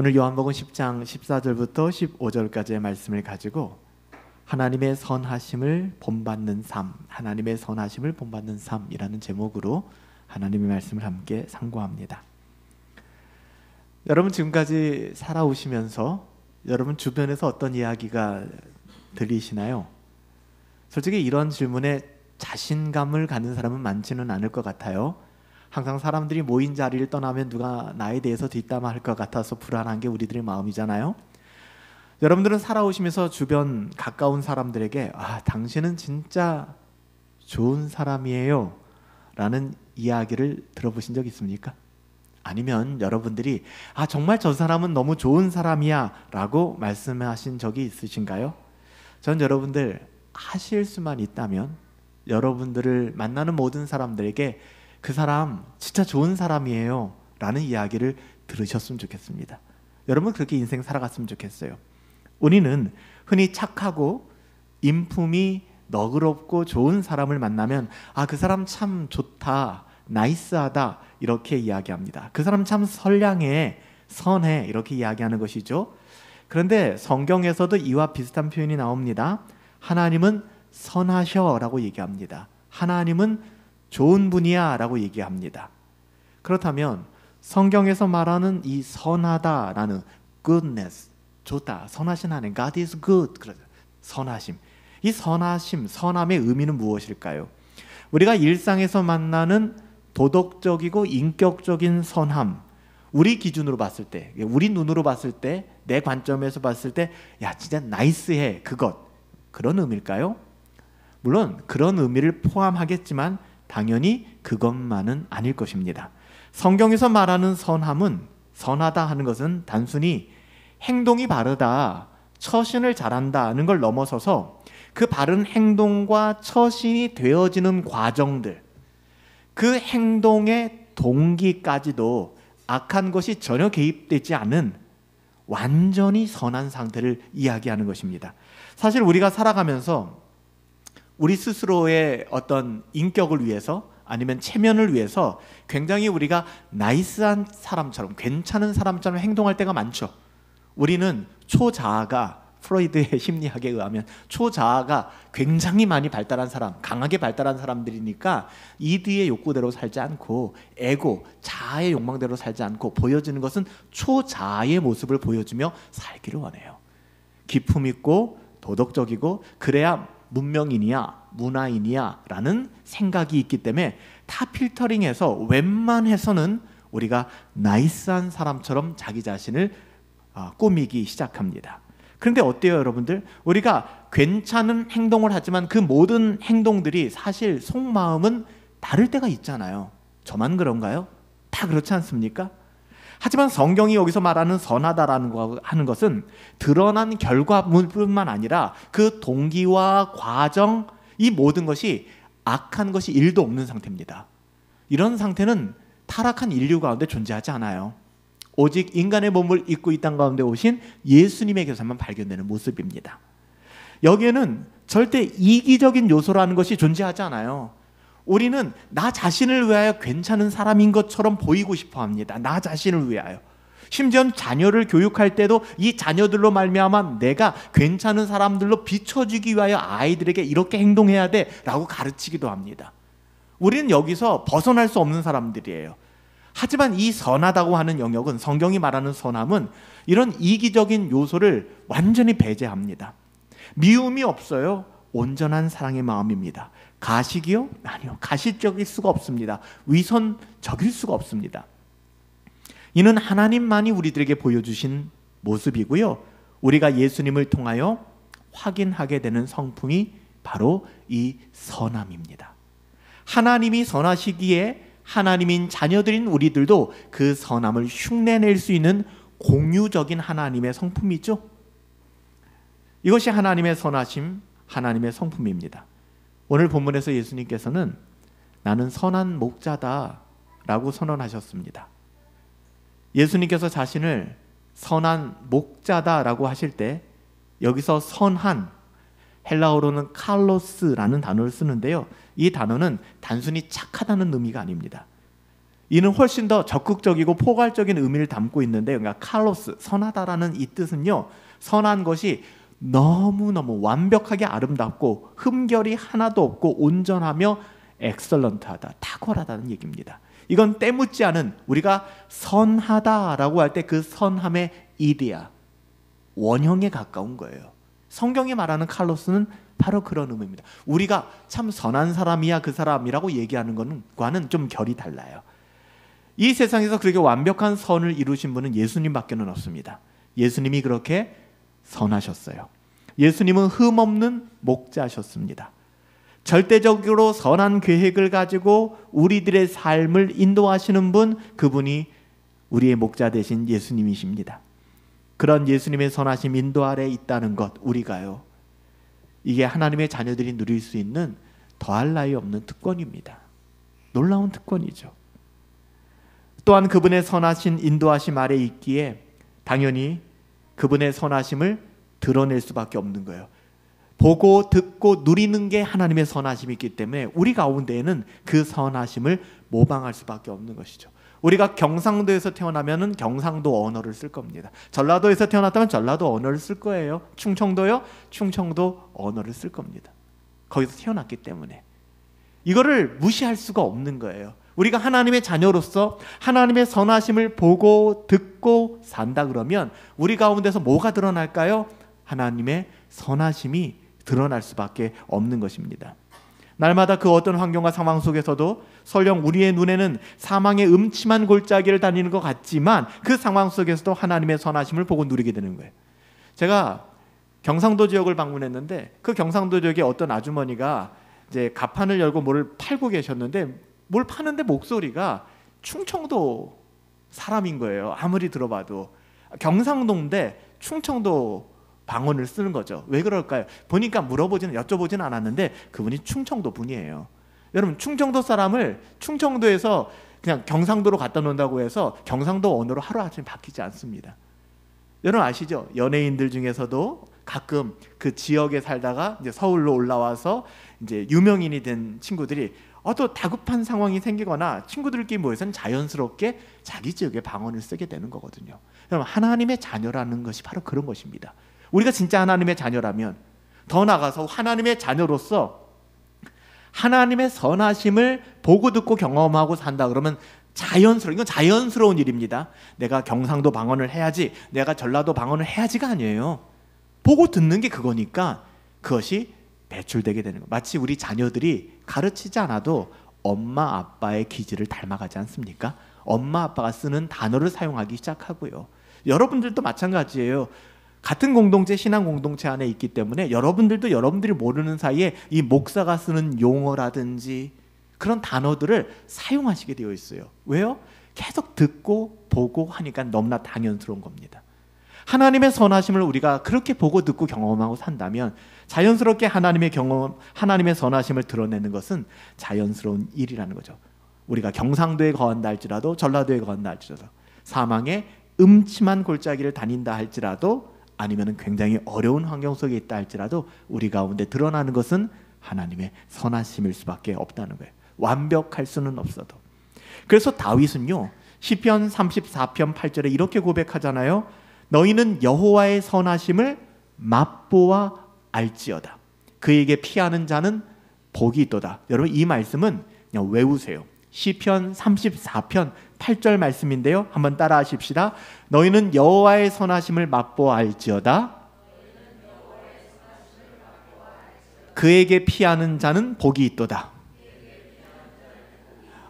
오늘 요한복음 10장 14절부터 15절까지의 말씀을 가지고 하나님의 선하심을 본받는 삶, 하나님의 선하심을 본받는 삶이라는 제목으로 하나님의 말씀을 함께 상고합니다. 여러분 지금까지 살아오시면서 여러분 주변에서 어떤 이야기가 들리시나요? 솔직히 이런 질문에 자신감을 갖는 사람은 많지는 않을 것 같아요. 항상 사람들이 모인 자리를 떠나면 누가 나에 대해서 뒷담화할 것 같아서 불안한 게 우리들의 마음이잖아요. 여러분들은 살아오시면서 주변 가까운 사람들에게 당신은 진짜 좋은 사람이에요 라는 이야기를 들어보신 적 있습니까? 아니면 여러분들이 정말 저 사람은 너무 좋은 사람이야 라고 말씀하신 적이 있으신가요? 전 여러분들 하실 수만 있다면 여러분들을 만나는 모든 사람들에게 그 사람 진짜 좋은 사람이에요 라는 이야기를 들으셨으면 좋겠습니다. 여러분 그렇게 인생 살아갔으면 좋겠어요. 우리는 흔히 착하고 인품이 너그럽고 좋은 사람을 만나면 그 사람 참 좋다, 나이스하다 이렇게 이야기합니다. 그 사람 참 선량해, 선해 이렇게 이야기하는 것이죠. 그런데 성경에서도 이와 비슷한 표현이 나옵니다. 하나님은 선하셔 라고 얘기합니다. 하나님은 좋은 분이야 라고 얘기합니다. 그렇다면 성경에서 말하는 이 선하다라는 goodness, 좋다, 선하신 하나님, God is good, 선하심. 이 선하심, 선함의 의미는 무엇일까요? 우리가 일상에서 만나는 도덕적이고 인격적인 선함, 우리 기준으로 봤을 때, 우리 눈으로 봤을 때, 내 관점에서 봤을 때 진짜 나이스해 그런 의미일까요? 물론 그런 의미를 포함하겠지만 당연히 그것만은 아닐 것입니다. 성경에서 말하는 선함은, 선하다 하는 것은 단순히 행동이 바르다, 처신을 잘한다는 걸 넘어서서 그 바른 행동과 처신이 되어지는 과정들, 그 행동의 동기까지도 악한 것이 전혀 개입되지 않은 완전히 선한 상태를 이야기하는 것입니다. 사실 우리가 살아가면서 우리 스스로의 어떤 인격을 위해서 아니면 체면을 위해서 굉장히 우리가 나이스한 사람처럼, 괜찮은 사람처럼 행동할 때가 많죠. 우리는 초자아가, 프로이드의 심리학에 의하면 초자아가 굉장히 많이 발달한 사람, 강하게 발달한 사람들이니까 이드의 욕구대로 살지 않고 에고, 자아의 욕망대로 살지 않고 보여지는 것은 초자아의 모습을 보여주며 살기를 원해요. 기품 있고 도덕적이고 그래야 문명인이야, 문화인이야 라는 생각이 있기 때문에 다 필터링해서 웬만해서는 우리가 나이스한 사람처럼 자기 자신을 꾸미기 시작합니다. 그런데 어때요 여러분들? 우리가 괜찮은 행동을 하지만 그 모든 행동들이 사실 속마음은 다를 때가 있잖아요. 저만 그런가요? 다 그렇지 않습니까? 하지만 성경이 여기서 말하는 선하다라는 거 하는 것은 드러난 결과물뿐만 아니라 그 동기와 과정, 이 모든 것이 악한 것이 1도 없는 상태입니다. 이런 상태는 타락한 인류 가운데 존재하지 않아요. 오직 인간의 몸을 입고 이 땅 가운데 오신 예수님에게서만 발견되는 모습입니다. 여기에는 절대 이기적인 요소라는 것이 존재하지 않아요. 우리는 나 자신을 위하여 괜찮은 사람인 것처럼 보이고 싶어 합니다. 나 자신을 위하여. 심지어 자녀를 교육할 때도 이 자녀들로 말미암아 내가 괜찮은 사람들로 비춰주기 위하여 아이들에게 이렇게 행동해야 돼 라고 가르치기도 합니다. 우리는 여기서 벗어날 수 없는 사람들이에요. 하지만 이 선하다고 하는 영역은, 성경이 말하는 선함은 이런 이기적인 요소를 완전히 배제합니다. 미움이 없어요. 온전한 사랑의 마음입니다. 가식이요? 아니요. 가시적일 수가 없습니다. 위선적일 수가 없습니다. 이는 하나님만이 우리들에게 보여주신 모습이고요. 우리가 예수님을 통하여 확인하게 되는 성품이 바로 이 선함입니다. 하나님이 선하시기에 하나님인 자녀들인 우리들도 그 선함을 흉내낼 수 있는 공유적인 하나님의 성품이죠. 이것이 하나님의 선하심, 하나님의 성품입니다. 오늘 본문에서 예수님께서는 나는 선한 목자다 라고 선언하셨습니다. 예수님께서 자신을 선한 목자다 라고 하실 때 여기서 선한, 헬라어로는 칼로스라는 단어를 쓰는데요. 이 단어는 단순히 착하다는 의미가 아닙니다. 이는 훨씬 더 적극적이고 포괄적인 의미를 담고 있는데, 그러니까 칼로스, 선하다라는 이 뜻은요, 선한 것이 너무너무 완벽하게 아름답고 흠결이 하나도 없고 온전하며 엑설런트하다, 탁월하다는 얘기입니다. 이건 때묻지 않은, 우리가 선하다라고 할 때 그 선함의 이데아, 원형에 가까운 거예요. 성경이 말하는 칼로스는 바로 그런 의미입니다. 우리가 참 선한 사람이야 그 사람이라고 얘기하는 것과는 좀 결이 달라요. 이 세상에서 그렇게 완벽한 선을 이루신 분은 예수님밖에는 없습니다. 예수님이 그렇게 선하셨어요. 예수님은 흠없는 목자셨습니다. 절대적으로 선한 계획을 가지고 우리들의 삶을 인도하시는 분, 그분이 우리의 목자 되신 예수님이십니다. 그런 예수님의 선하심 인도 아래에 있다는 것, 우리가요, 이게 하나님의 자녀들이 누릴 수 있는 더할 나위 없는 특권입니다. 놀라운 특권이죠. 또한 그분의 선하신 인도하심 아래에 있기에 당연히 그분의 선하심을 드러낼 수밖에 없는 거예요. 보고 듣고 누리는 게 하나님의 선하심이 있기 때문에 우리 가운데에는 그 선하심을 모방할 수밖에 없는 것이죠. 우리가 경상도에서 태어나면은 경상도 언어를 쓸 겁니다. 전라도에서 태어났다면 전라도 언어를 쓸 거예요. 충청도요? 충청도 언어를 쓸 겁니다. 거기서 태어났기 때문에. 이거를 무시할 수가 없는 거예요. 우리가 하나님의 자녀로서 하나님의 선하심을 보고 듣고 산다 그러면 우리 가운데서 뭐가 드러날까요? 하나님의 선하심이 드러날 수밖에 없는 것입니다. 날마다 그 어떤 환경과 상황 속에서도 설령 우리의 눈에는 사망의 음침한 골짜기를 다니는 것 같지만 그 상황 속에서도 하나님의 선하심을 보고 누리게 되는 거예요. 제가 경상도 지역을 방문했는데 그 경상도 지역에 어떤 아주머니가 이제 가판을 열고 뭘 팔고 계셨는데, 뭘 파는데 목소리가 충청도 사람인 거예요. 아무리 들어봐도 경상도인데 충청도 방언을 쓰는 거죠. 왜 그럴까요? 보니까 여쭤보지는 않았는데 그분이 충청도 분이에요. 여러분, 충청도 사람을 충청도에서 그냥 경상도로 갖다 놓는다고 해서 경상도 언어로 하루아침에 바뀌지 않습니다. 여러분 아시죠? 연예인들 중에서도 가끔 그 지역에 살다가 이제 서울로 올라와서 이제 유명인이 된 친구들이 또 다급한 상황이 생기거나 친구들끼리 모여서는 자연스럽게 자기 지역의 방언을 쓰게 되는 거거든요. 여러분, 하나님의 자녀라는 것이 바로 그런 것입니다. 우리가 진짜 하나님의 자녀라면, 더 나아가서 하나님의 자녀로서 하나님의 선하심을 보고 듣고 경험하고 산다 그러면 이건 자연스러운 일입니다. 내가 경상도 방언을 해야지, 내가 전라도 방언을 해야지가 아니에요. 보고 듣는 게 그거니까 그것이 배출되게 되는 거. 마치 우리 자녀들이 가르치지 않아도 엄마 아빠의 기질을 닮아가지 않습니까? 엄마 아빠가 쓰는 단어를 사용하기 시작하고요. 여러분들도 마찬가지예요. 같은 공동체, 신앙 공동체 안에 있기 때문에 여러분들도 여러분들이 모르는 사이에 이 목사가 쓰는 용어라든지 그런 단어들을 사용하시게 되어 있어요. 왜요? 계속 듣고 보고 하니까 너무나 당연스러운 겁니다. 하나님의 선하심을 우리가 그렇게 보고 듣고 경험하고 산다면 자연스럽게 하나님의 선하심을 드러내는 것은 자연스러운 일이라는 거죠. 우리가 경상도에 거한다 할지라도, 전라도에 거한다 할지라도, 사망의 음침한 골짜기를 다닌다 할지라도, 아니면 굉장히 어려운 환경 속에 있다 할지라도 우리 가운데 드러나는 것은 하나님의 선하심일 수밖에 없다는 거예요. 완벽할 수는 없어도. 그래서 다윗은요, 시편 34편 8절에 이렇게 고백하잖아요. 너희는 여호와의 선하심을 맛보아 알지어다. 그에게 피하는 자는 복이 있도다. 여러분, 이 말씀은 그냥 외우세요. 시편 34편 8절 말씀인데요. 한번 따라 하십시다. 너희는 여호와의 선하심을 맛보아 알지어다. 그에게 피하는 자는 복이 있도다.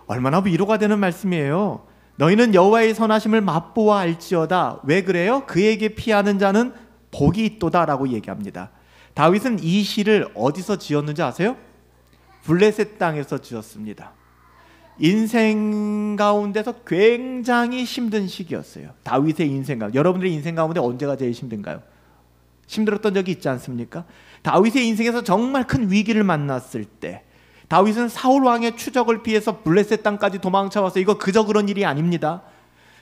얼마나 위로가 되는 말씀이에요. 너희는 여호와의 선하심을 맛보아 알지어다. 왜 그래요? 그에게 피하는 자는 복이 있도다라고 얘기합니다. 다윗은 이 시를 어디서 지었는지 아세요? 블레셋 땅에서 지었습니다. 인생 가운데서 굉장히 힘든 시기였어요. 다윗의 인생 가운데. 여러분들의 인생 가운데 언제가 제일 힘든가요? 힘들었던 적이 있지 않습니까? 다윗의 인생에서 정말 큰 위기를 만났을 때, 다윗은 사울 왕의 추적을 피해서 블레셋 땅까지 도망쳐와서, 이거 그저 그런 일이 아닙니다.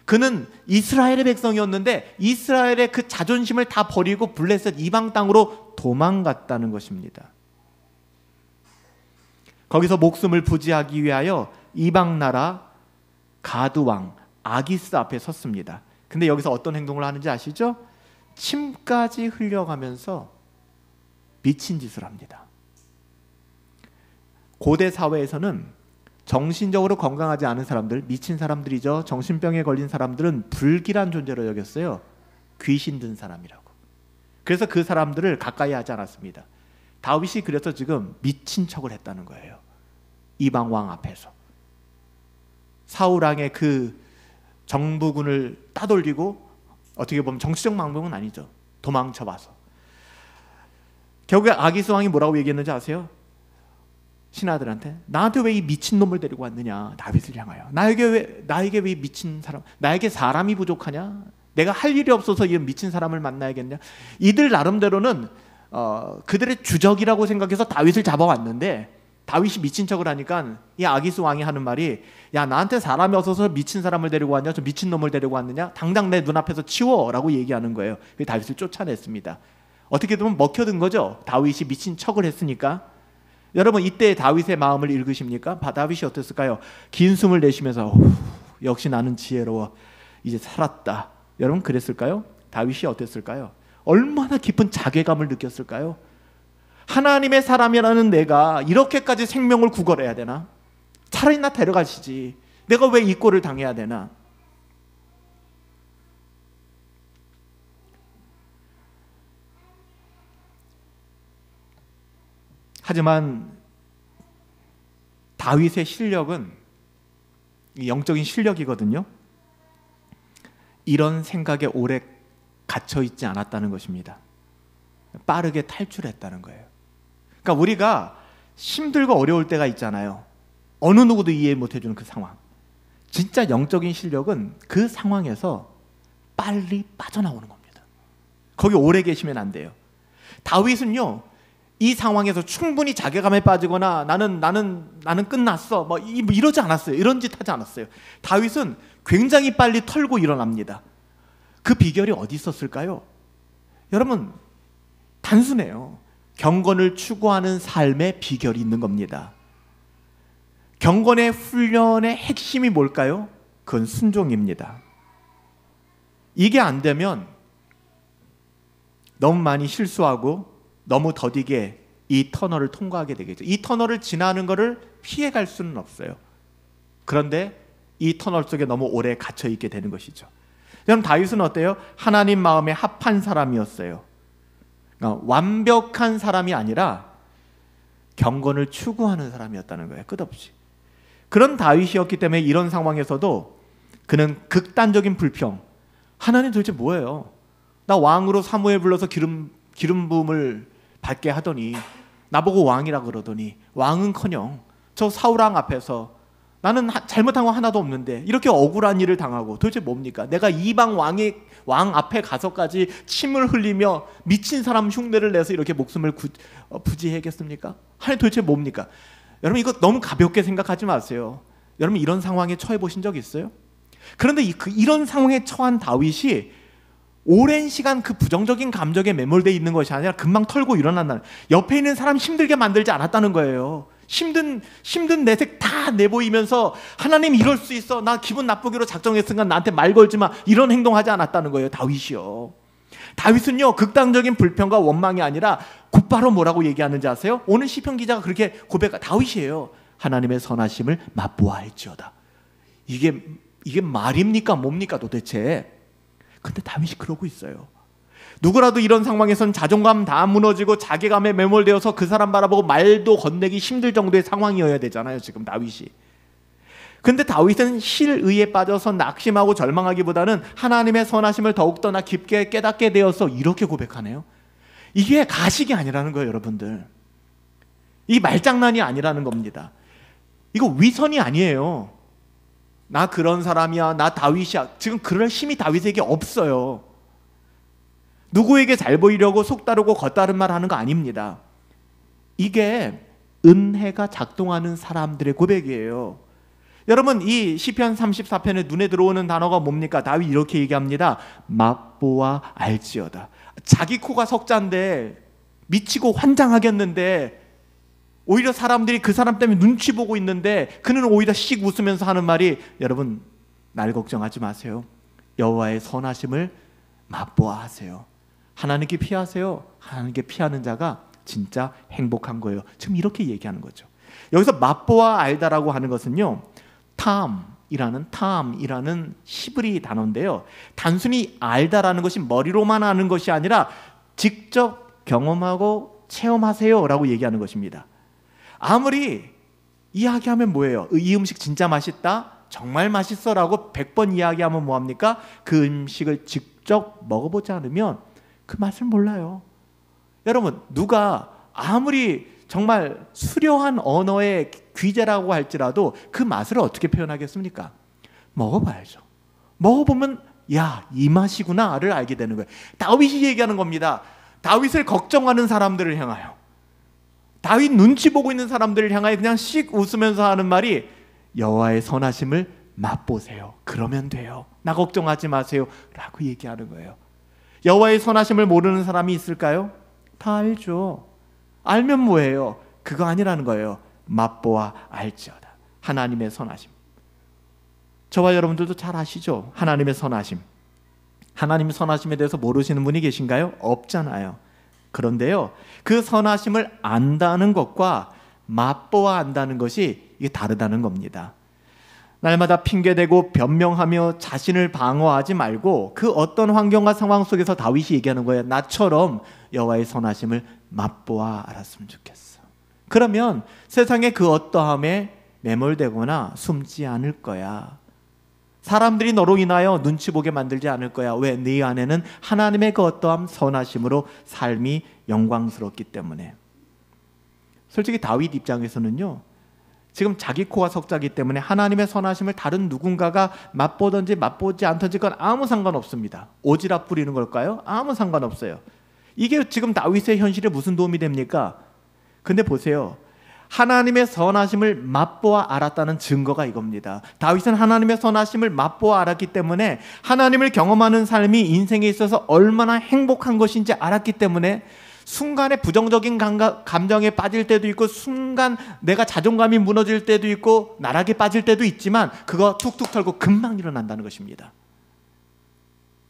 그는 이스라엘의 백성이었는데 이스라엘의 그 자존심을 다 버리고 블레셋 이방 땅으로 도망갔다는 것입니다. 거기서 목숨을 부지하기 위하여 이방 나라 가드 왕 아기스 앞에 섰습니다. 근데 여기서 어떤 행동을 하는지 아시죠? 침까지 흘려가면서 미친 짓을 합니다. 고대 사회에서는 정신적으로 건강하지 않은 사람들, 미친 사람들이죠. 정신병에 걸린 사람들은 불길한 존재로 여겼어요. 귀신 든 사람이라고. 그래서 그 사람들을 가까이 하지 않았습니다. 다윗이 그래서 지금 미친 척을 했다는 거예요. 이방 왕 앞에서. 사울 왕의 그 정부군을 따돌리고, 어떻게 보면 정치적 망명은 아니죠. 도망쳐봐서. 결국에 아기스 왕이 뭐라고 얘기했는지 아세요? 신하들한테 나한테 왜 이 미친놈을 데리고 왔느냐. 다윗을 향하여 나에게 왜 미친 사람, 나에게 사람이 부족하냐, 내가 할 일이 없어서 이 미친 사람을 만나야겠냐. 이들 나름대로는 그들의 주적이라고 생각해서 다윗을 잡아왔는데, 다윗이 미친 척을 하니까 이 아기스 왕이 하는 말이, 야 나한테 사람이 없어서 미친 사람을 데리고 왔냐, 저 미친놈을 데리고 왔느냐, 당장 내 눈앞에서 치워 라고 얘기하는 거예요. 그래서 다윗을 쫓아냈습니다. 어떻게 보면 먹혀든 거죠. 다윗이 미친 척을 했으니까. 여러분 이때 다윗의 마음을 읽으십니까? 다윗이 어땠을까요? 긴 숨을 내쉬면서 역시 나는 지혜로워, 이제 살았다. 여러분 그랬을까요? 다윗이 어땠을까요? 얼마나 깊은 자괴감을 느꼈을까요? 하나님의 사람이라는 내가 이렇게까지 생명을 구걸해야 되나? 차라리 나 데려가시지. 내가 왜 이 꼴을 당해야 되나? 하지만 다윗의 실력은 영적인 실력이거든요. 이런 생각에 오래 갇혀 있지 않았다는 것입니다. 빠르게 탈출했다는 거예요. 그러니까 우리가 힘들고 어려울 때가 있잖아요. 어느 누구도 이해 못 해주는 그 상황. 진짜 영적인 실력은 그 상황에서 빨리 빠져나오는 겁니다. 거기 오래 계시면 안 돼요. 다윗은요, 이 상황에서 충분히 자괴감에 빠지거나 나는 끝났어 뭐 이러지 않았어요. 이런 짓 하지 않았어요. 다윗은 굉장히 빨리 털고 일어납니다. 그 비결이 어디 있었을까요? 여러분 단순해요. 경건을 추구하는 삶의 비결이 있는 겁니다. 경건의 훈련의 핵심이 뭘까요? 그건 순종입니다. 이게 안 되면 너무 많이 실수하고 너무 더디게 이 터널을 통과하게 되겠죠. 이 터널을 지나는 것을 피해갈 수는 없어요. 그런데 이 터널 속에 너무 오래 갇혀 있게 되는 것이죠. 그럼 다윗은 어때요? 하나님 마음에 합한 사람이었어요. 그러니까 완벽한 사람이 아니라 경건을 추구하는 사람이었다는 거예요. 끝없이. 그런 다윗이었기 때문에 이런 상황에서도 그는 극단적인 불평. 하나님 도대체 뭐예요? 나 왕으로 사무엘 불러서 기름 부음을 받게 하더니 나보고 왕이라 그러더니 왕은커녕 저 사울왕 앞에서 나는 잘못한 거 하나도 없는데 이렇게 억울한 일을 당하고 도대체 뭡니까? 내가 이방 왕 앞에 가서까지 침을 흘리며 미친 사람 흉내를 내서 이렇게 목숨을 부지해야겠습니까? 하나님 도대체 뭡니까? 여러분 이거 너무 가볍게 생각하지 마세요. 여러분 이런 상황에 처해 보신 적 있어요? 그런데 이런 상황에 처한 다윗이 오랜 시간 그 부정적인 감정에 매몰되어 있는 것이 아니라 금방 털고 일어난다는, 옆에 있는 사람 힘들게 만들지 않았다는 거예요. 힘든 내색 다 내보이면서 하나님 이럴 수 있어, 나 기분 나쁘기로 작정했으니까 나한테 말 걸지 마, 이런 행동하지 않았다는 거예요. 다윗이요. 다윗은요 극단적인 불평과 원망이 아니라 곧바로 뭐라고 얘기하는지 아세요? 오늘 시편 기자가 그렇게 다윗이에요. 하나님의 선하심을 맛보아할지어다. 이게 말입니까 뭡니까 도대체? 근데 다윗이 그러고 있어요. 누구라도 이런 상황에선 자존감 다 무너지고 자괴감에 매몰되어서 그 사람 바라보고 말도 건네기 힘들 정도의 상황이어야 되잖아요. 지금 다윗이. 근데 다윗은 실의에 빠져서 낙심하고 절망하기보다는 하나님의 선하심을 더욱더 나 깊게 깨닫게 되어서 이렇게 고백하네요. 이게 가식이 아니라는 거예요. 여러분들, 이 말장난이 아니라는 겁니다. 이거 위선이 아니에요. 나 그런 사람이야, 나 다윗이야, 지금 그럴 힘이 다윗에게 없어요. 누구에게 잘 보이려고 속다르고 겉다른 말 하는 거 아닙니다. 이게 은혜가 작동하는 사람들의 고백이에요. 여러분 이 시편 34편에 눈에 들어오는 단어가 뭡니까? 다윗 이렇게 얘기합니다. 맛보아 알지어다. 자기 코가 석자인데 미치고 환장하겠는데 오히려 사람들이 그 사람 때문에 눈치 보고 있는데 그는 오히려 씩 웃으면서 하는 말이, 여러분 날 걱정하지 마세요. 여호와의 선하심을 맛보아 하세요. 하나님께 피하세요. 하나님께 피하는 자가 진짜 행복한 거예요. 지금 이렇게 얘기하는 거죠. 여기서 맛보아 알다라고 하는 것은요, 탐이라는 히브리 단어인데요, 단순히 알다라는 것이 머리로만 아는 것이 아니라 직접 경험하고 체험하세요 라고 얘기하는 것입니다. 아무리 이야기하면 뭐예요? 이 음식 진짜 맛있다, 정말 맛있어 라고 100번 이야기하면 뭐합니까? 그 음식을 직접 먹어보지 않으면 그 맛을 몰라요. 여러분, 누가 아무리 정말 수려한 언어의 귀재라고 할지라도 그 맛을 어떻게 표현하겠습니까? 먹어봐야죠. 먹어보면 야, 이 맛이구나를 알게 되는 거예요. 다윗이 얘기하는 겁니다. 다윗을 걱정하는 사람들을 향하여, 다윗 눈치 보고 있는 사람들을 향하여 그냥 씩 웃으면서 하는 말이 여호와의 선하심을 맛보세요. 그러면 돼요. 나 걱정하지 마세요 라고 얘기하는 거예요. 여호와의 선하심을 모르는 사람이 있을까요? 다 알죠. 알면 뭐예요? 그거 아니라는 거예요. 맛보아 알지어다. 하나님의 선하심. 저와 여러분들도 잘 아시죠? 하나님의 선하심. 하나님의 선하심에 대해서 모르시는 분이 계신가요? 없잖아요. 그런데요, 그 선하심을 안다는 것과 맛보아 안다는 것이 이게 다르다는 겁니다. 날마다 핑계대고 변명하며 자신을 방어하지 말고 그 어떤 환경과 상황 속에서 다윗이 얘기하는 거예요. 나처럼 여호와의 선하심을 맛보아 알았으면 좋겠어. 그러면 세상의 그 어떠함에 매몰되거나 숨지 않을 거야. 사람들이 너로 인하여 눈치 보게 만들지 않을 거야. 왜? 네 안에는 하나님의 그 어떠함, 선하심으로 삶이 영광스럽기 때문에. 솔직히 다윗 입장에서는요, 지금 자기 코가 석자기 때문에 하나님의 선하심을 다른 누군가가 맛보든지 맛보지 않든지 그건 아무 상관없습니다. 오지랖 부리는 걸까요? 아무 상관없어요. 이게 지금 다윗의 현실에 무슨 도움이 됩니까? 근데 보세요. 하나님의 선하심을 맛보아 알았다는 증거가 이겁니다. 다윗은 하나님의 선하심을 맛보아 알았기 때문에 하나님을 경험하는 삶이 인생에 있어서 얼마나 행복한 것인지 알았기 때문에 순간에 부정적인 감정에 빠질 때도 있고, 순간 내가 자존감이 무너질 때도 있고, 나락에 빠질 때도 있지만 그거 툭툭 털고 금방 일어난다는 것입니다.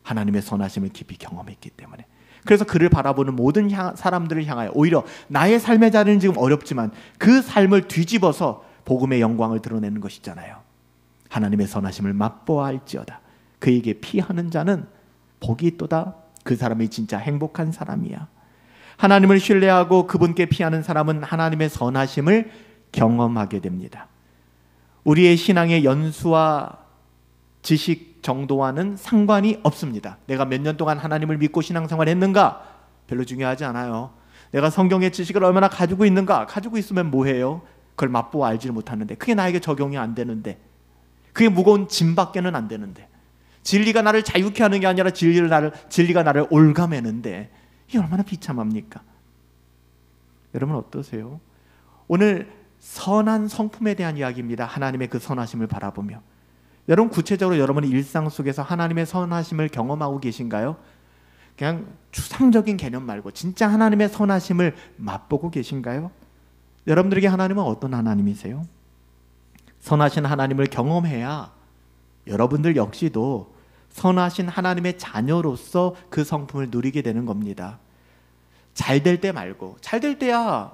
하나님의 선하심을 깊이 경험했기 때문에. 그래서 그를 바라보는 모든 사람들을 향하여 오히려 나의 삶의 자리는 지금 어렵지만 그 삶을 뒤집어서 복음의 영광을 드러내는 것이잖아요. 하나님의 선하심을 맛보아 알지어다. 그에게 피하는 자는 복이 있도다. 그 사람이 진짜 행복한 사람이야. 하나님을 신뢰하고 그분께 피하는 사람은 하나님의 선하심을 경험하게 됩니다. 우리의 신앙의 연수와 지식 정도와는 상관이 없습니다. 내가 몇 년 동안 하나님을 믿고 신앙생활 했는가? 별로 중요하지 않아요. 내가 성경의 지식을 얼마나 가지고 있는가? 가지고 있으면 뭐해요? 그걸 맛보아 알지를 못하는데, 그게 나에게 적용이 안 되는데, 그게 무거운 짐밖에는 안 되는데, 진리가 나를 자유케 하는 게 아니라 진리가 나를 올가매는데 이게 얼마나 비참합니까? 여러분 어떠세요? 오늘 선한 성품에 대한 이야기입니다. 하나님의 그 선하심을 바라보며. 여러분 구체적으로 여러분의 일상 속에서 하나님의 선하심을 경험하고 계신가요? 그냥 추상적인 개념 말고 진짜 하나님의 선하심을 맛보고 계신가요? 여러분들에게 하나님은 어떤 하나님이세요? 선하신 하나님을 경험해야 여러분들 역시도 선하신 하나님의 자녀로서 그 성품을 누리게 되는 겁니다. 잘 될 때 말고, 잘 될 때야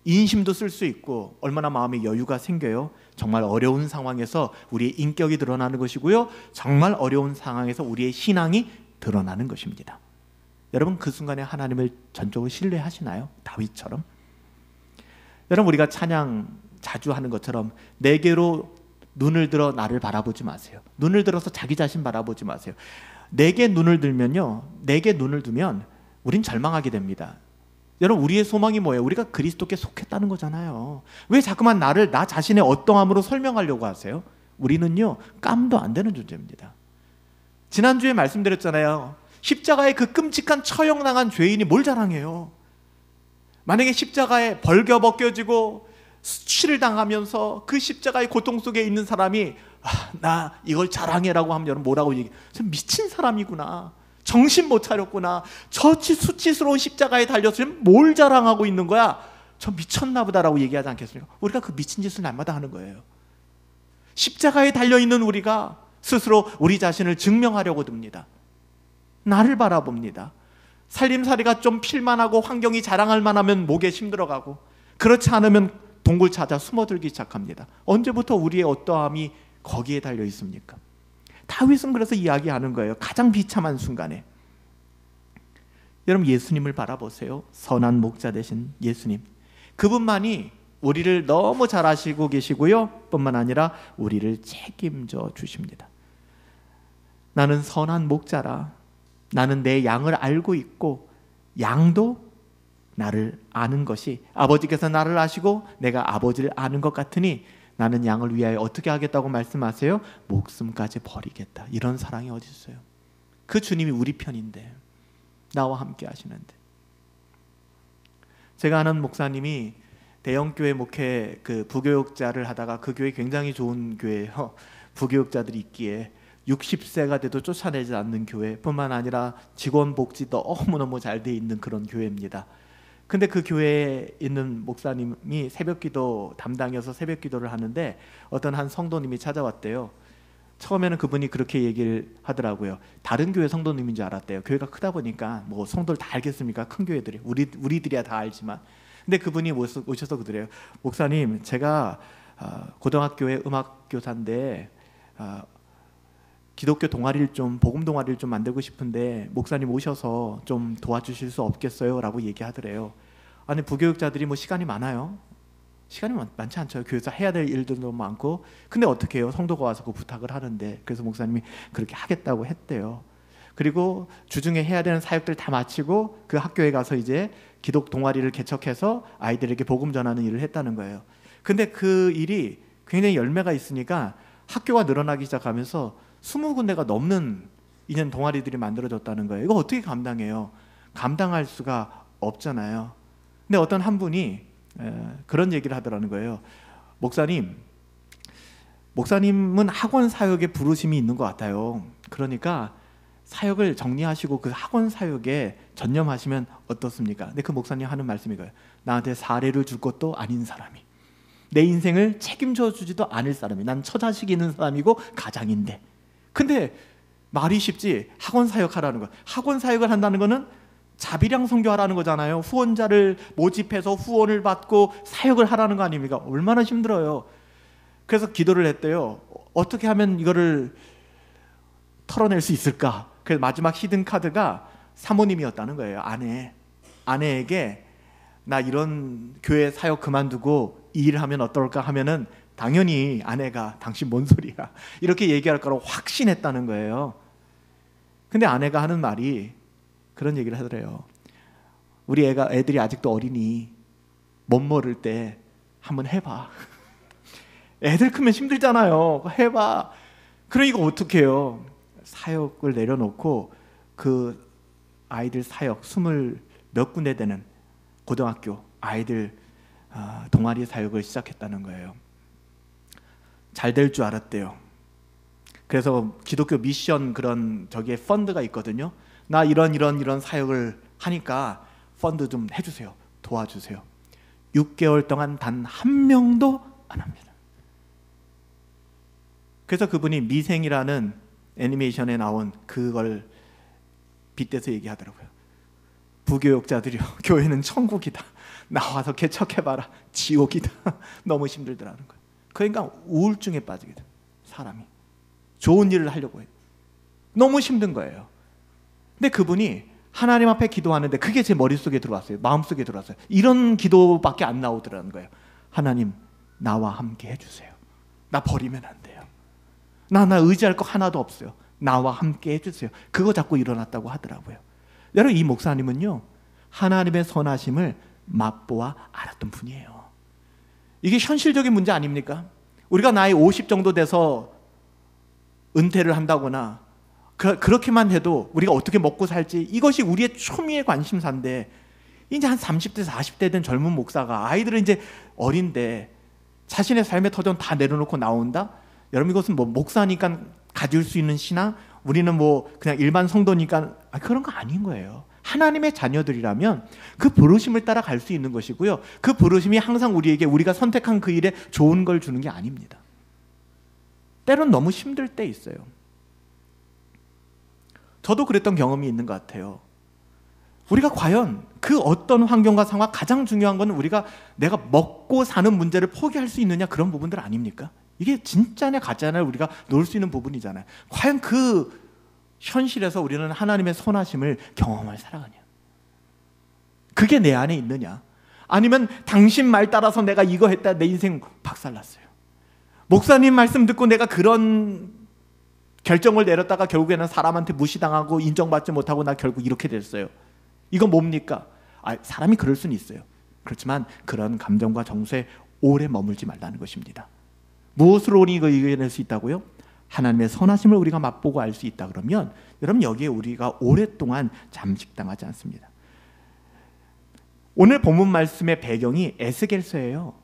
인심도 쓸 수 있고 얼마나 마음의 여유가 생겨요. 정말 어려운 상황에서 우리의 인격이 드러나는 것이고요, 정말 어려운 상황에서 우리의 신앙이 드러나는 것입니다. 여러분 그 순간에 하나님을 전적으로 신뢰하시나요? 다윗처럼. 여러분 우리가 찬양 자주 하는 것처럼 내게로 눈을 들어 나를 바라보지 마세요. 눈을 들어서 자기 자신 바라보지 마세요. 내게 눈을 들면요, 내게 눈을 두면 우린 절망하게 됩니다. 여러분 우리의 소망이 뭐예요? 우리가 그리스도께 속했다는 거잖아요. 왜 자꾸만 나 자신의 어떠함으로 설명하려고 하세요? 우리는요 깜도 안 되는 존재입니다. 지난주에 말씀드렸잖아요. 십자가의 그 끔찍한 처형당한 죄인이 뭘 자랑해요? 만약에 십자가에 벌겨벗겨지고 수치를 당하면서 그 십자가의 고통 속에 있는 사람이 나 이걸 자랑해라고 하면 여러분 뭐라고 얘기해요? 저 미친 사람이구나, 정신 못 차렸구나, 저 수치스러운 십자가에 달려서 뭘 자랑하고 있는 거야, 저 미쳤나 보다라고 얘기하지 않겠습니까? 우리가 그 미친 짓을 날마다 하는 거예요. 십자가에 달려있는 우리가 스스로 우리 자신을 증명하려고 듭니다. 나를 바라봅니다. 살림살이가 좀 필만하고 환경이 자랑할 만하면 목에 힘들어가고, 그렇지 않으면 동굴 찾아 숨어들기 시작합니다. 언제부터 우리의 어떠함이 거기에 달려 있습니까? 다윗은 그래서 이야기하는 거예요. 가장 비참한 순간에. 여러분, 예수님을 바라보세요. 선한 목자 되신 예수님. 그분만이 우리를 너무 잘 아시고 계시고요, 뿐만 아니라 우리를 책임져 주십니다. 나는 선한 목자라. 나는 내 양을 알고 있고 양도 나를 아는 것이, 아버지께서 나를 아시고 내가 아버지를 아는 것 같으니 나는 양을 위하여 어떻게 하겠다고 말씀하세요? 목숨까지 버리겠다. 이런 사랑이 어디 있어요? 그 주님이 우리 편인데, 나와 함께 하시는데. 제가 아는 목사님이 대형교회 목회 부교육자를 하다가, 그 교회 굉장히 좋은 교회예요. 부교육자들이 있기에 60세가 돼도 쫓아내지 않는 교회뿐만 아니라 직원 복지 너무너무 잘 돼 있는 그런 교회입니다. 근데 그 교회에 있는 목사님이 새벽기도 담당이어서 새벽기도를 하는데 어떤 한 성도님이 찾아왔대요. 처음에는 그분이 그렇게 얘기를 하더라고요. 다른 교회 성도님인 줄 알았대요. 교회가 크다 보니까 뭐 성도를 다 알겠습니까? 큰 교회들이. 우리들이야 다 알지만. 근데 그분이 오셔서 그래요. 목사님, 제가 고등학교의 음악교사인데 기독교 동아리를 좀, 복음 동아리를 좀 만들고 싶은데 목사님 오셔서 좀 도와주실 수 없겠어요? 라고 얘기하더래요. 아니, 부교육자들이 뭐 시간이 많아요? 시간이 많지 않죠. 교회에서 해야 될 일들도 많고. 근데 어떻게 해요? 성도가 와서 그 부탁을 하는데. 그래서 목사님이 그렇게 하겠다고 했대요. 그리고 주중에 해야 되는 사역들 다 마치고 그 학교에 가서 이제 기독 동아리를 개척해서 아이들에게 복음 전하는 일을 했다는 거예요. 근데 그 일이 굉장히 열매가 있으니까 학교가 늘어나기 시작하면서 20군데가 넘는 이년 동아리들이 만들어졌다는 거예요. 이거 어떻게 감당해요? 감당할 수가 없잖아요. 근데 어떤 한 분이 그런 얘기를 하더라는 거예요. 목사님은 학원 사역에 부르심이 있는 것 같아요. 그러니까 사역을 정리하시고 그 학원 사역에 전념하시면 어떻습니까? 근데 그 목사님 하는 말씀이 이거예요. 나한테 사례를 줄 것도 아닌 사람이, 내 인생을 책임져 주지도 않을 사람이, 난 처자식이 있는 사람이고 가장인데. 근데 말이 쉽지, 학원 사역하라는 거. 학원 사역을 한다는 거는 자비량 선교하라는 거잖아요. 후원자를 모집해서 후원을 받고 사역을 하라는 거 아닙니까? 얼마나 힘들어요. 그래서 기도를 했대요. 어떻게 하면 이거를 털어낼 수 있을까? 그래서 마지막 히든 카드가 사모님이었다는 거예요. 아내에게 나 이런 교회 사역 그만두고 이 일을 하면 어떨까 하면은 당연히 아내가 당신 뭔 소리야 이렇게 얘기할 거라고 확신했다는 거예요. 근데 아내가 하는 말이 그런 얘기를 하더래요. 우리 애들이 아직도 어리니 못 모를 때 한번 해봐. 애들 크면 힘들잖아요. 해봐. 그러니까 어떻게 해요? 사역을 내려놓고 그 아이들 사역 20몇 군데 되는 고등학교 아이들 동아리 사역을 시작했다는 거예요. 잘 될 줄 알았대요. 그래서 기독교 미션 그런 저기에 펀드가 있거든요. 나 이런 사역을 하니까 펀드 좀 해주세요. 도와주세요. 6개월 동안 단 한 명도 안 합니다. 그래서 그분이 미생이라는 애니메이션에 나온 그걸 빗대서 얘기하더라고요. 부교육자들이요, 교회는 천국이다. 나와서 개척해봐라. 지옥이다. 너무 힘들더라는 거예요. 그러니까 우울증에 빠지게 돼요. 사람이 좋은 일을 하려고 해요. 너무 힘든 거예요. 근데 그분이 하나님 앞에 기도하는데 그게 제 머릿속에 들어왔어요. 마음속에 들어왔어요. 이런 기도밖에 안 나오더라는 거예요. 하나님, 나와 함께 해주세요. 나 버리면 안 돼요. 나 의지할 거 하나도 없어요. 나와 함께 해주세요. 그거 자꾸 일어났다고 하더라고요. 여러분, 이 목사님은요, 하나님의 선하심을 맛보아 알았던 분이에요. 이게 현실적인 문제 아닙니까? 우리가 나이 50 정도 돼서 은퇴를 한다거나 그렇게만 해도 우리가 어떻게 먹고 살지, 이것이 우리의 초미의 관심사인데, 이제 한 30대 40대 된 젊은 목사가 아이들은 이제 어린데 자신의 삶의 터전 다 내려놓고 나온다? 여러분, 이것은 뭐 목사니까 가질 수 있는 신앙, 우리는 뭐 그냥 일반 성도니까, 그런 거 아닌 거예요. 하나님의 자녀들이라면 그 부르심을 따라 갈 수 있는 것이고요, 그 부르심이 항상 우리에게 우리가 선택한 그 일에 좋은 걸 주는 게 아닙니다. 때론 너무 힘들 때 있어요. 저도 그랬던 경험이 있는 것 같아요. 우리가 과연 그 어떤 환경과 상황, 가장 중요한 건 내가 먹고 사는 문제를 포기할 수 있느냐, 그런 부분들 아닙니까? 이게 진짜냐 가짜냐를 우리가 놓을 수 있는 부분이잖아요. 과연 그 현실에서 우리는 하나님의 선하심을 경험할 살아가냐, 그게 내 안에 있느냐, 아니면 당신 말 따라서 내가 이거 했다 내 인생 박살났어요, 목사님 말씀 듣고 내가 그런 결정을 내렸다가 결국에는 사람한테 무시당하고 인정받지 못하고 나 결국 이렇게 됐어요. 이건 뭡니까? 사람이 그럴 수는 있어요. 그렇지만 그런 감정과 정서에 오래 머물지 말라는 것입니다. 무엇으로 우리가 이겨낼 수 있다고요? 하나님의 선하심을 우리가 맛보고 알 수 있다 그러면 여러분, 여기에 우리가 오랫동안 잠식당하지 않습니다. 오늘 본문 말씀의 배경이 에스겔서예요.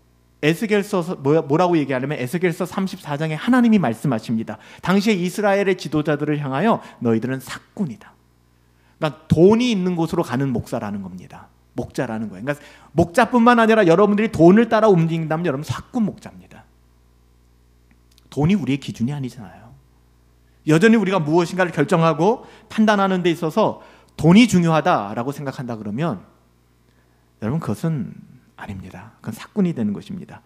에스겔서 뭐라고 얘기하냐면 에스겔서 34장에 하나님이 말씀하십니다. 당시에 이스라엘의 지도자들을 향하여 너희들은 삭군이다. 그러니까 돈이 있는 곳으로 가는 목사라는 겁니다. 목자라는 거예요. 그러니까 목자뿐만 아니라 여러분들이 돈을 따라 움직인다면 여러분 삭군 목자입니다. 돈이 우리의 기준이 아니잖아요. 여전히 우리가 무엇인가를 결정하고 판단하는 데 있어서 돈이 중요하다라고 생각한다 그러면 여러분, 그것은 아닙니다. 그건 삭군이 되는 것입니다.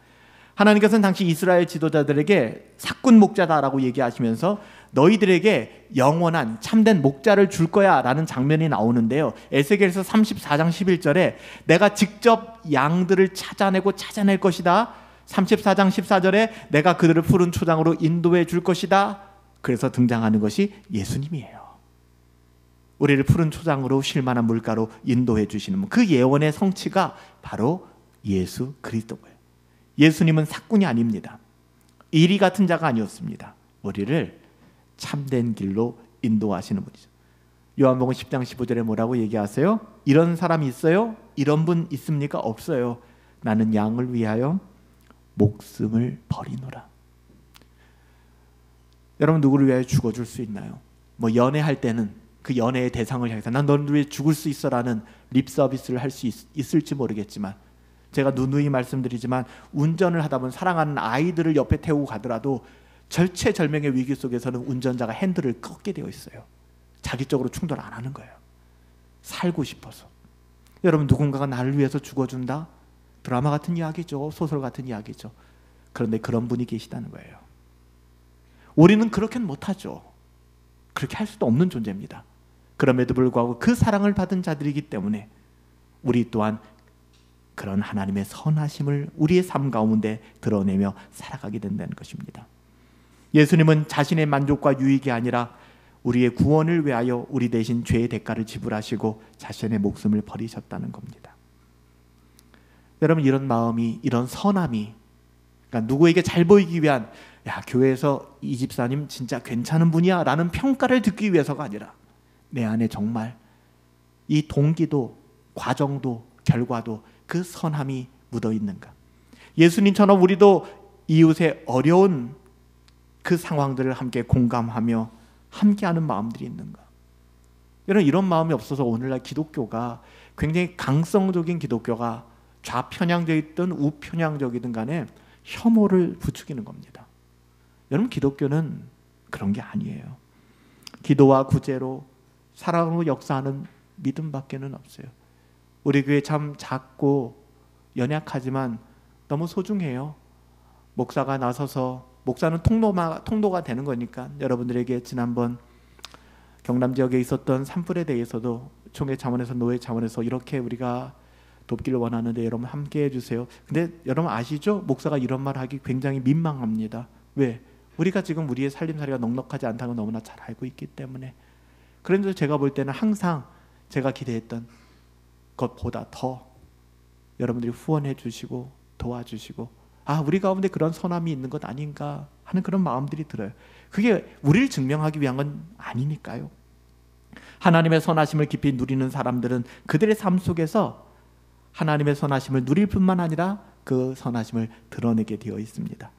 하나님께서는 당시 이스라엘 지도자들에게 삭군 목자다라고 얘기하시면서 너희들에게 영원한 참된 목자를 줄 거야 라는 장면이 나오는데요, 에스겔서 34장 11절에 내가 직접 양들을 찾아낼 것이다, 34장 14절에 내가 그들을 푸른 초장으로 인도해 줄 것이다. 그래서 등장하는 것이 예수님이에요. 우리를 푸른 초장으로 쉴만한 물가로 인도해 주시는 그 예언의 성취가 바로 예수 그리스도예요. 예수님은 삭군이 아닙니다. 이리 같은 자가 아니었습니다. 우리를 참된 길로 인도하시는 분이죠. 요한복음 10장 15절에 뭐라고 얘기하세요? 이런 사람이 있어요? 이런 분 있습니까? 없어요. 나는 양을 위하여 목숨을 버리노라. 여러분, 누구를 위하여 죽어줄 수 있나요? 연애할 때는 그 연애의 대상을 향해서 난 너를 위해 죽을 수 있어라는 립 서비스를 할 수 있을지 모르겠지만, 제가 누누이 말씀드리지만 운전을 하다 보면 사랑하는 아이들을 옆에 태우고 가더라도 절체절명의 위기 속에서는 운전자가 핸들을 꺾게 되어 있어요. 자기적으로 충돌 안 하는 거예요. 살고 싶어서. 여러분, 누군가가 나를 위해서 죽어준다? 드라마 같은 이야기죠. 소설 같은 이야기죠. 그런데 그런 분이 계시다는 거예요. 우리는 그렇게는 못하죠. 그렇게 할 수도 없는 존재입니다. 그럼에도 불구하고 그 사랑을 받은 자들이기 때문에 우리 또한 그런 하나님의 선하심을 우리의 삶 가운데 드러내며 살아가게 된다는 것입니다. 예수님은 자신의 만족과 유익이 아니라 우리의 구원을 위하여 우리 대신 죄의 대가를 지불하시고 자신의 목숨을 버리셨다는 겁니다. 여러분, 이런 마음이, 이런 선함이, 그러니까 누구에게 잘 보이기 위한, 야, 교회에서 이 집사님 진짜 괜찮은 분이야 라는 평가를 듣기 위해서가 아니라 내 안에 정말 이 동기도, 과정도, 결과도 그 선함이 묻어 있는가? 예수님처럼 우리도 이웃의 어려운 그 상황들을 함께 공감하며 함께하는 마음들이 있는가? 여러분, 이런 마음이 없어서 오늘날 기독교가 굉장히 강성적인 기독교가 좌편향되어 있든 우편향적이든 간에 혐오를 부추기는 겁니다. 여러분, 기독교는 그런 게 아니에요. 기도와 구제로 사랑으로 역사하는 믿음밖에는 없어요. 우리 교회 참 작고 연약하지만 너무 소중해요. 목사가 나서서, 목사는 통로가 되는 거니까 여러분들에게 지난번 경남 지역에 있었던 산불에 대해서도 총회 차원에서, 노회 차원에서 이렇게 우리가 돕기를 원하는데 여러분 함께 해주세요. 근데 여러분 아시죠? 목사가 이런 말 하기 굉장히 민망합니다. 왜? 우리가 지금 우리의 살림살이가 넉넉하지 않다는 걸 너무나 잘 알고 있기 때문에. 그런데 제가 볼 때는 항상 제가 기대했던 것보다 더 여러분들이 후원해 주시고 도와주시고, 우리 가운데 그런 선함이 있는 것 아닌가 하는 그런 마음들이 들어요. 그게 우리를 증명하기 위한 건 아니니까요. 하나님의 선하심을 깊이 누리는 사람들은 그들의 삶 속에서 하나님의 선하심을 누릴 뿐만 아니라 그 선하심을 드러내게 되어 있습니다.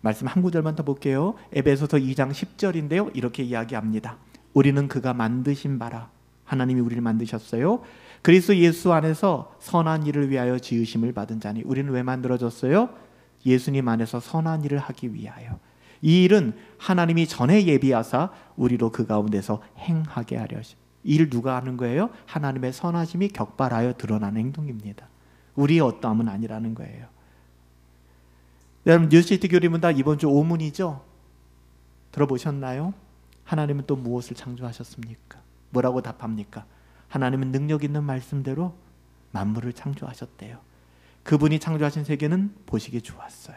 말씀 한 구절만 더 볼게요. 에베소서 2장 10절인데요. 이렇게 이야기합니다. 우리는 그가 만드신 바라, 하나님이 우리를 만드셨어요. 그리스도 예수 안에서 선한 일을 위하여 지으심을 받은 자니. 우리는 왜 만들어졌어요? 예수님 안에서 선한 일을 하기 위하여. 이 일은 하나님이 전에 예비하사 우리로 그 가운데서 행하게 하려 하심. 이 일 누가 하는 거예요? 하나님의 선하심이 격발하여 드러나는 행동입니다. 우리의 어떠함은 아니라는 거예요. 여러분, 뉴시티 교리문답 이번 주 5문이죠? 들어보셨나요? 하나님은 또 무엇을 창조하셨습니까? 뭐라고 답합니까? 하나님은 능력 있는 말씀대로 만물을 창조하셨대요. 그분이 창조하신 세계는 보시기 좋았어요.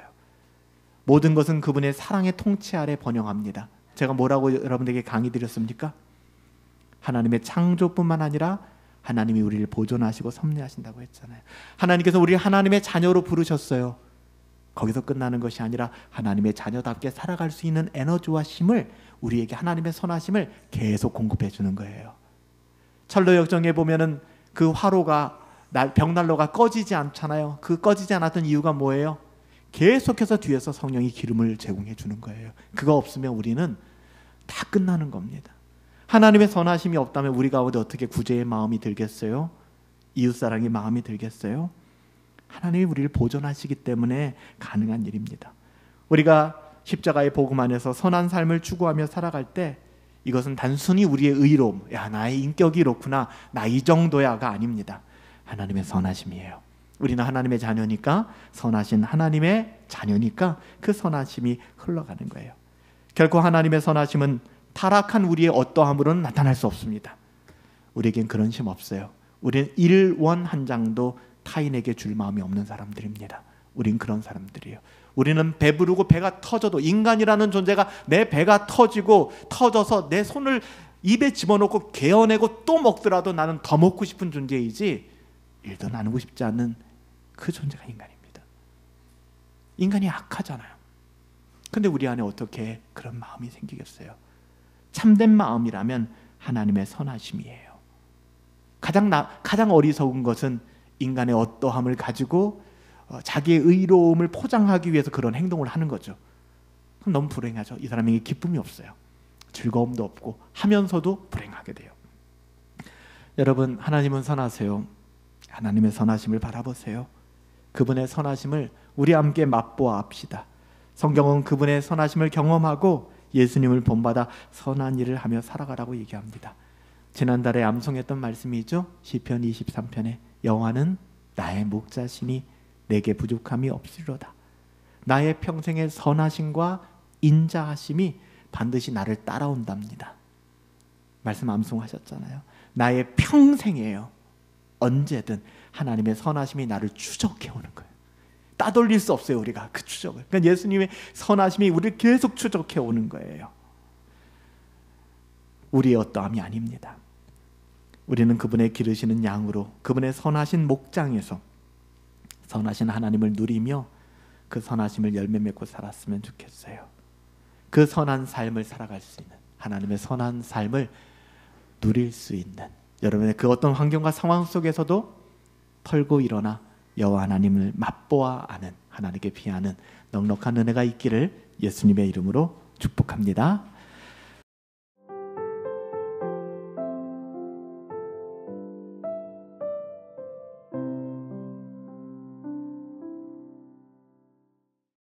모든 것은 그분의 사랑의 통치 아래 번영합니다. 제가 뭐라고 여러분들에게 강의 드렸습니까? 하나님의 창조뿐만 아니라 하나님이 우리를 보존하시고 섭리하신다고 했잖아요. 하나님께서 우리를 하나님의 자녀로 부르셨어요. 거기서 끝나는 것이 아니라 하나님의 자녀답게 살아갈 수 있는 에너지와 힘을, 우리에게 하나님의 선하심을 계속 공급해 주는 거예요. 철로 역정에 보면은 그 화로가, 벽난로가 꺼지지 않잖아요. 그 꺼지지 않았던 이유가 뭐예요? 계속해서 뒤에서 성령이 기름을 제공해 주는 거예요. 그거 없으면 우리는 다 끝나는 겁니다. 하나님의 선하심이 없다면 우리 가운데 어떻게 구제의 마음이 들겠어요? 이웃사랑의 마음이 들겠어요? 하나님이 우리를 보존하시기 때문에 가능한 일입니다. 우리가 십자가의 복음 안에서 선한 삶을 추구하며 살아갈 때 이것은 단순히 우리의 의로움, 야 나의 인격이 이렇구나, 나 이 정도야가 아닙니다. 하나님의 선하심이에요. 우리는 하나님의 자녀니까, 선하신 하나님의 자녀니까 그 선하심이 흘러가는 거예요. 결코 하나님의 선하심은 타락한 우리의 어떠함으로는 나타날 수 없습니다. 우리에겐 그런 힘 없어요. 우리는 1원 한 장도 타인에게 줄 마음이 없는 사람들입니다. 우린 그런 사람들이에요. 우리는 배부르고 배가 터져도, 인간이라는 존재가 내 배가 터지고 터져서 내 손을 입에 집어넣고 개어내고 또 먹더라도 나는 더 먹고 싶은 존재이지 일도 나누고 싶지 않은 그 존재가 인간입니다. 인간이 악하잖아요. 근데 우리 안에 어떻게 그런 마음이 생기겠어요? 참된 마음이라면 하나님의 선하심이에요. 가장 어리석은 것은 인간의 어떠함을 가지고 자기의 의로움을 포장하기 위해서 그런 행동을 하는 거죠. 그럼 너무 불행하죠. 이 사람에게 기쁨이 없어요. 즐거움도 없고 하면서도 불행하게 돼요. 여러분, 하나님은 선하세요. 하나님의 선하심을 바라보세요. 그분의 선하심을 우리 함께 맛보아 합시다. 성경은 그분의 선하심을 경험하고 예수님을 본받아 선한 일을 하며 살아가라고 얘기합니다. 지난달에 암송했던 말씀이죠. 시편 23편에 여호와는 나의 목자시니 내게 부족함이 없으리로다. 나의 평생의 선하심과 인자하심이 반드시 나를 따라온답니다. 말씀 암송하셨잖아요. 나의 평생이에요. 언제든 하나님의 선하심이 나를 추적해 오는 거예요. 따돌릴 수 없어요, 우리가 그 추적을. 그러니까 예수님의 선하심이 우리를 계속 추적해 오는 거예요. 우리의 어떠함이 아닙니다. 우리는 그분의 기르시는 양으로, 그분의 선하신 목장에서 선하신 하나님을 누리며 그 선하심을 열매 맺고 살았으면 좋겠어요. 그 선한 삶을 살아갈 수 있는, 하나님의 선한 삶을 누릴 수 있는, 여러분의 그 어떤 환경과 상황 속에서도 털고 일어나 여호와 하나님을 맛보아 아는, 하나님께 비하는 넉넉한 은혜가 있기를 예수님의 이름으로 축복합니다.